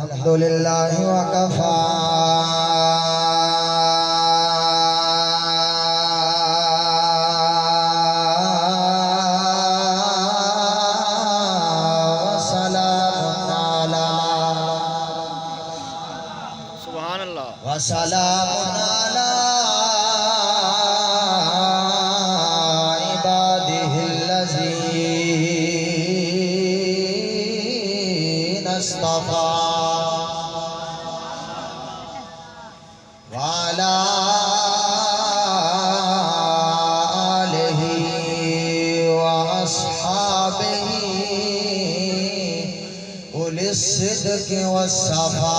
अल्हम्दुलिल्लाह वकफा वसलामुन अला इबादिहिल्लज़ीना इस्तफ़ा वअला आलिहि व अस्हाबिहि उलिस्सिद्क़ि वस्सफ़ा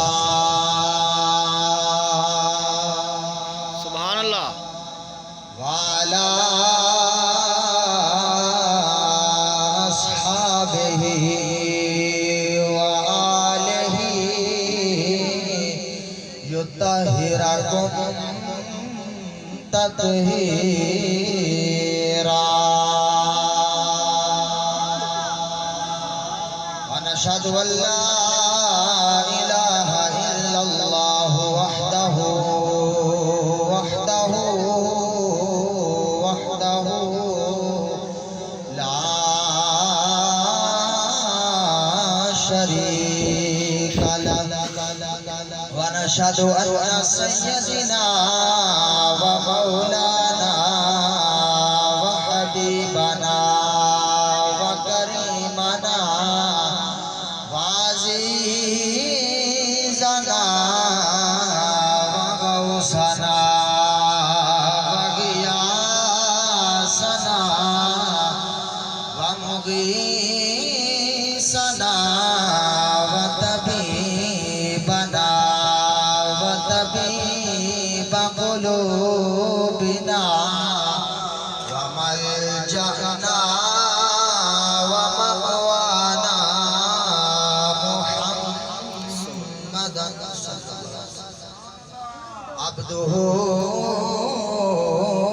वाला अस्हाबिहि व आलिहि युत्तहिरुकुम तत्हीरा व नशहदु अल्ला इलाहा इल्लल्लाह वहदहु शरीक लहु व नशहदु अन्ना सय्यदना व मौलाना व हबीबना व करीमना व अज़ीज़ना व गौसना व गियासना व मुगीसना बिना वमलजना वमवाना मुहम्मदन अब्दुहु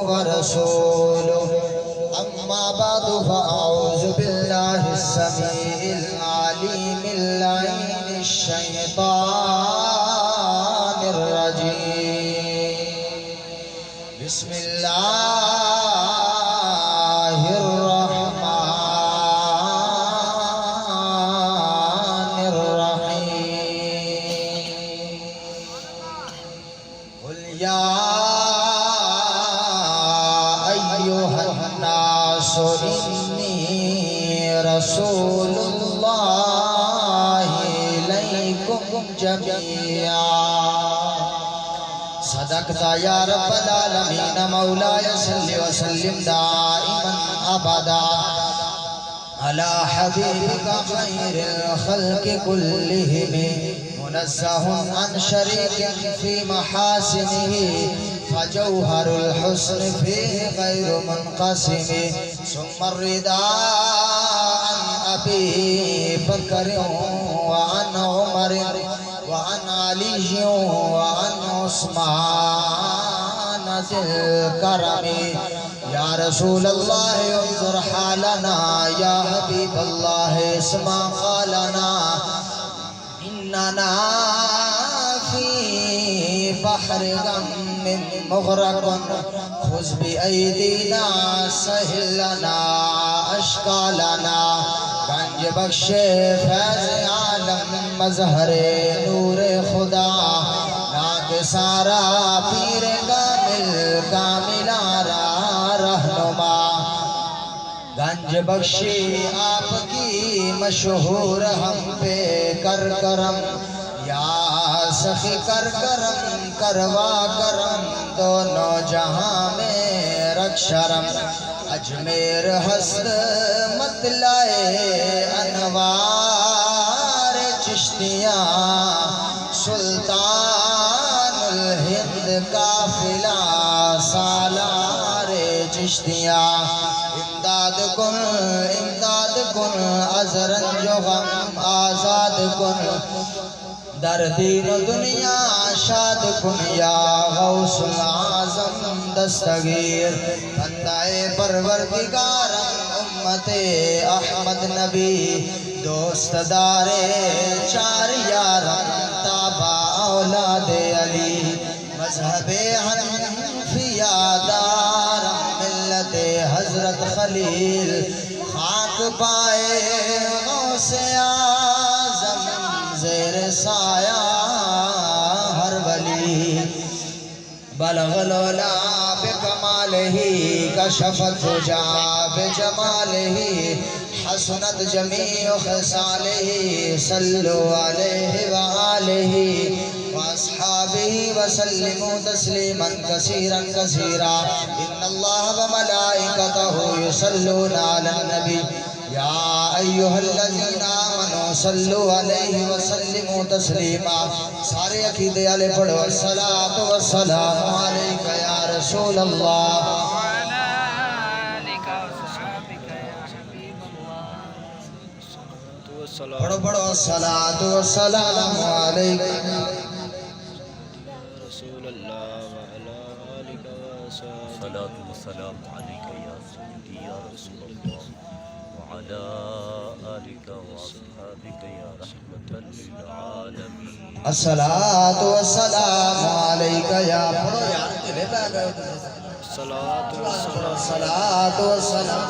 व रसूलुहु अम्मा बअदु फअऊज़ु बिल्लाहि अस्समीइल अलीमिल लईनिश शैतानिर रजीम बिस्मिल्लाहिर्रहमानिर्रहीम कुल या अय्युहन्नासु इन्नी रसूलुल्लाहि इलैकुम जमीआ सदक़ता या रब्बल आलमीन मौलाय सल्लि व सल्लिम दाइमन अबदा अला हबीबिका खैरिल खल्क़ि कुल्लिहिम मुनज़्ज़हुन अन शरीकिन फी महासिनिही फजौहरुल हुस्न फीहि गैरु मुनक़सिम सुम्मा रिदा अन अबी बकर व अन उमर व अन अली व अन उस्मान ज़िल करमी या रसूल अल्लाह उन्ज़ुर हालना या हबीब अल्लाह इस्मा क़ालना इन्नना फी बहरि गम्मिन मुग़रक़ुन खुज़ बिअयदीना सहिल लना अश्कालना गंज बख्शे फैज़ आलम मज़हरे नूरे खुदा सारा पीर कामिल कामिलारा रहनुमा गंज बख्शी आपकी मशहूर हम पे कर करम या सखी कर करम करवा करम दोनों जहां में रख शरम अजमेर हस्त मतलाए अनवार चिश्तिया सुल्तान हिंद काफिला सालारे चिश्तिया इमदाद कुन अजरन जो गम आजाद कुन दर दीन दुनिया शाद कुन या गौसुल आज़म दस्तगीर बंदाए परवरदिगार उम्मते अहमद नबी दोस्तदारे चार यार कफील खाक पाए गौसे आज़म ज़ेर साया हर वली बलगलोला बिकमालिही कशफत हुजा बिजमालिही हसनत जमीउ खसालिही सल्लु अलैहि व आलिही व अस्हाबिही व सल्लिमू तस्लीमन कसीरन कसीरा इन्नल्लाह व मलाइकतहु युसल्लूना अलन नबी या अय्युहल्लज़ीना आमनू सल्लु अलैहि व सल्लिमू तस्लीमा। सारे अकीदे वाले पढ़ो अस्सलातु वस्सलामु अलैका या रसूल अल्लाह। पढ़ो पढ़ो अस्सलातु वस्सलामु अलैका रसूल अल्लाह व अला आलिका व सलातु वस्सलामु अलैका या सय्यदी या रसूल अल्लाह व अला आलिका व अस्हाबिका या रहमतल लिल आलमीन। अस्सलातु वस्सलामु अलैका या पढ़ो यार दिले पे आ गए सलातु वस्सलाम सलातु वस्सलाम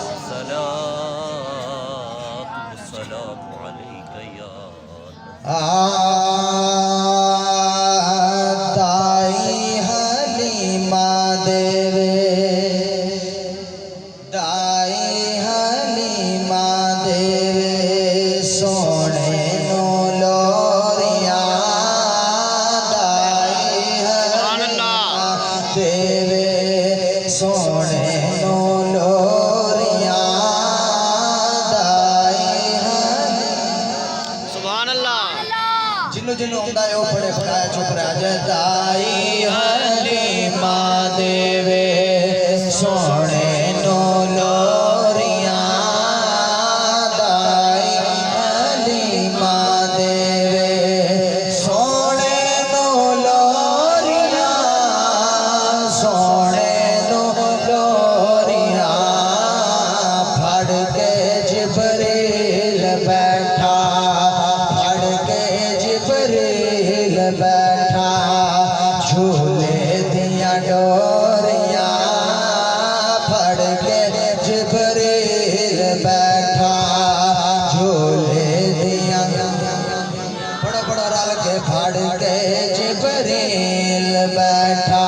सलातु अलैका या दाई हलीमा देवे दाई हलीमा देवे सोने नो लोरिया दाई हलीमा देवे सोने नो लोरिया दाई सुभान अल्लाह। जिन्हों जिन्हों आंदा है वो पढ़े पढ़ाया चुप रह जाए। दाई हलीमा देवे सोने नो लोरिया दाई हलीमा देवे सोने नो लोरिया सोने नो लोरिया फड़ के जिब्रील बैठा फड़ के जिब्रील बैठा झूले दिया डोरिया फड़ के जिब्रील बैठा झूले दिया बड़ा बड़ा रल के फड़ के जिब्रील बैठा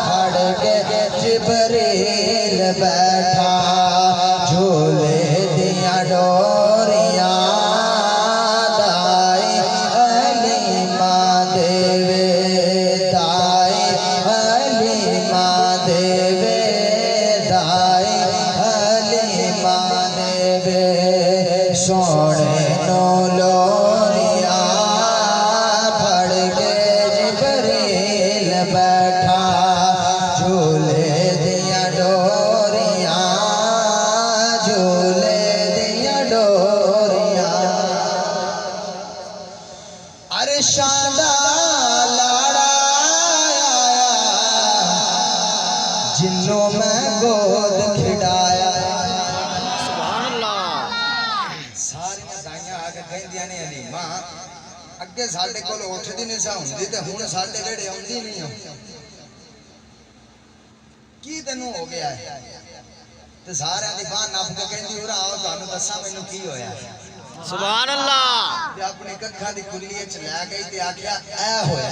फड़ के जिब्रील बैठा झूले दिया डोरिया दाई हलीमा देवे दाई हलीमा देवे दाई हलीमा देवे सोने नो लोरिया फड़ के जिब्रील बैठा झूले दिया डोरिया झूले दिया डोरिया। अरे शादा लाड़ा आया जिन्हों मैं गोद खिड़ाया। सुभान अल्लाह। सारियां दाइयां आके कहंदियां ने हलीमा अगे साडे कोल उठदी नहीं सा हुंदी ते हुण साडे वेड़े आउंदी नहीं हो की तैनू हो गया है ते सारियां दी बांह नप के कहंदी उरा आओ तुहानू दस्सां मैनू की होया। सुभान अल्लाह। ते अपनी कक्खां दी कुल्ली च लै गई ते आख्या ऐ होया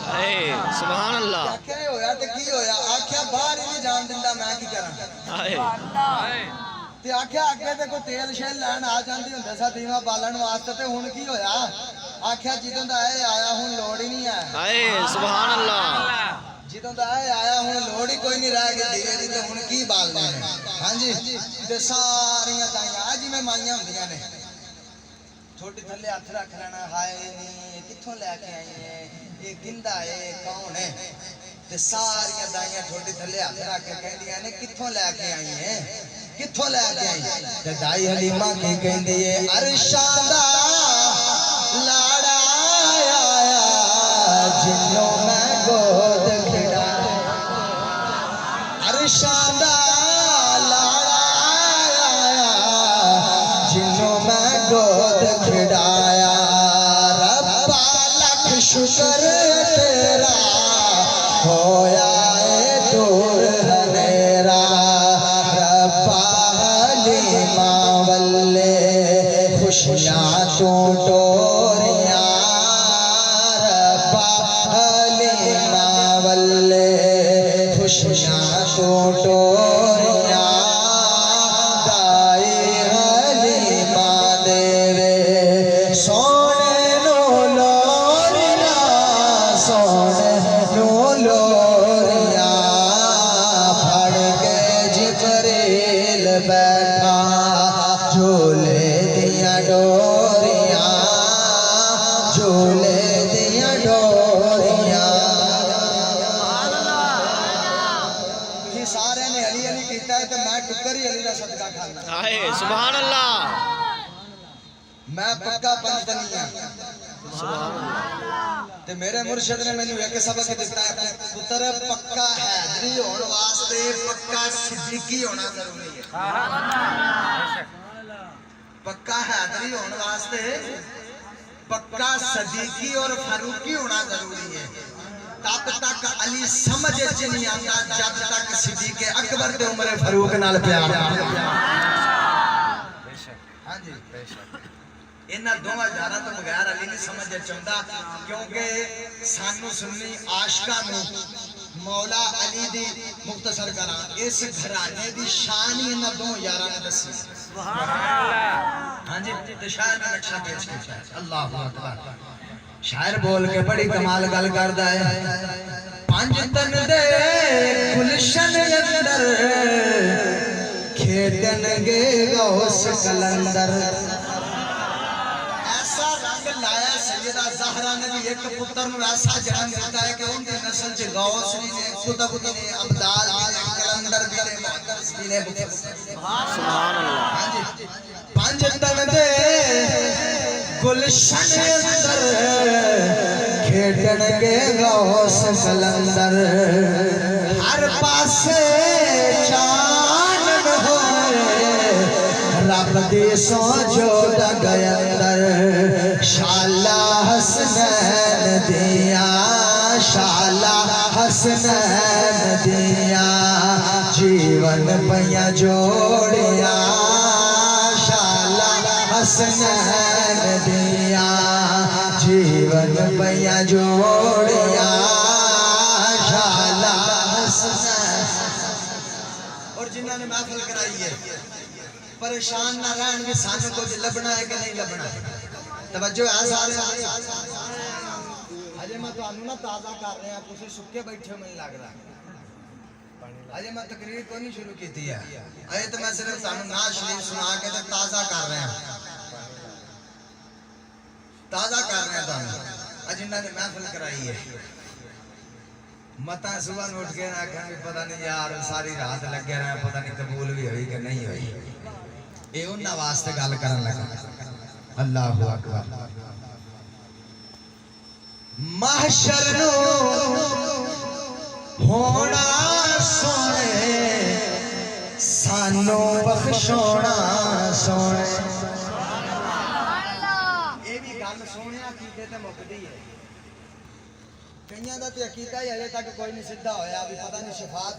हाय सुभान अल्लाह। आख्या ए होया ते की होया आख्या बाहर ही नहीं जान दिंदा मैं की करां हाय ते आख्या अगे ते कोई तेल शेल लैन आ जांदी हुंदे सा दीवा बालन वास्ते ते हुण की होया आख्या जिदों दा ए आया हुण लोड़ ही नहीं है। हाय सुभान अल्लाह। जिदों दा ए आया हुण लोड़ ही कोई नहीं रह गई दीवे दी ते हुण की बालने ने। हां जी ते सारियां दाइयां जिवें माइयां हुंदियां ने छोटी थल्ले हथ रख लेना हाय नी कित्थों लैके आई है ये किंदा है कौन है ते सारियां दाइयां छोटी थल्ले हथ रख के कहंदियां ने कित्थों लैके आई है कित्थों लैके आई ते दाई हलीमा की कहंदी है अरशां दा लाड़ा आया जिन्हों मैं गोद खिड़ा अरशां दा लाड़ा आया जिन्हों मैं गोद खिड़ाया। रब्बा लख शुक्र तेरा होया ए दूर हनेरा रब्बा डोरियां कि सारे ने अली अली कीता है तो मैं टुकर ही अली दा सदका खाना आए सुभान अल्लाह मैं पक्का पंजतनी हां ते मेरे मुर्शिद ने मैनू एक सबक दिता है पुत्र पक्का हैदरी होने वास्ते पक्का सिद्दीकी होना जरूरी है पक्का हैदरी होने वास्ते पक्का सदीकी और फारूकी होना जरूरी है तब तक अली समझ च नहीं आता जब तक सिद्दीक अकबर ते उमर फारूक नाल प्यार हां जी इन्हां दोवां यारां तो बगैर अली नहीं समझ चाहता क्योंकि सानू सुन्नी आशिकां नू मौला अली दी मुख्तसर करा इस घराने दी शान ही इन्हां दो यारां ने दसी सुभान अल्लाह हां जी ते शायर ने नक्शा पेश किया अल्लाहु अकबर शायर बोल के बड़ी कमाल गल करदा है पंज तन दे गुलशन अंदर खेडणगे गौस कलंदर ऐसा रंग लाया सैयदा ज़हरा ने भी एक पुत्र नु ऐसा जन्म दिता है कि उनकी नस्ल च गौस भी ने कुतुब भी ने अब्दाल भी ने कलंदर भी ने मुहद्दिस भी ने सुभान अल्लाह हां जी पंज तन दे गुलशन अंदर खेडणगे गौस कलंदर हर पासे चानन होए रब दी सो जो गयंदर शाला हसनैन दिया शाला हसनैन दिया जीवन पया जोड़िया शाला हसनैन दिया जीवन पया जोड़िया शाला हसनैन और जिन्हों ने महफिल कराई है परेशान ना रहन कि सानू कुछ लभना है कि नहीं लभना तवज्जो है सारे अजे मैं तुहानू ना ताजा कर रहा तुसी सुक्के बैठे हो मैनूं लग रहा अजे मैं तकरीर को नहीं शुरू की है अजे तो मैं सिर्फ तुहानू नात शरीफ सुना के ते ताजा कर रहा तुहानू अज इन्हां ने महफिल कराई है मता सुबह उठ के ना आखिया पता नहीं यार सारी रात लगे रहे पता नहीं कबूल भी हुई कि नहीं हुई ये उन्हां वास्ते गल करन लगा अल्लाहु अकबर महशर नो होना सोने सानू बख्शोना सोने ये भी गल सोने अकीदे ते मुकदी है कईयां दा ते अकीदा ही अजे तक कोई नहीं सिद्धा होया भी पता नहीं शफात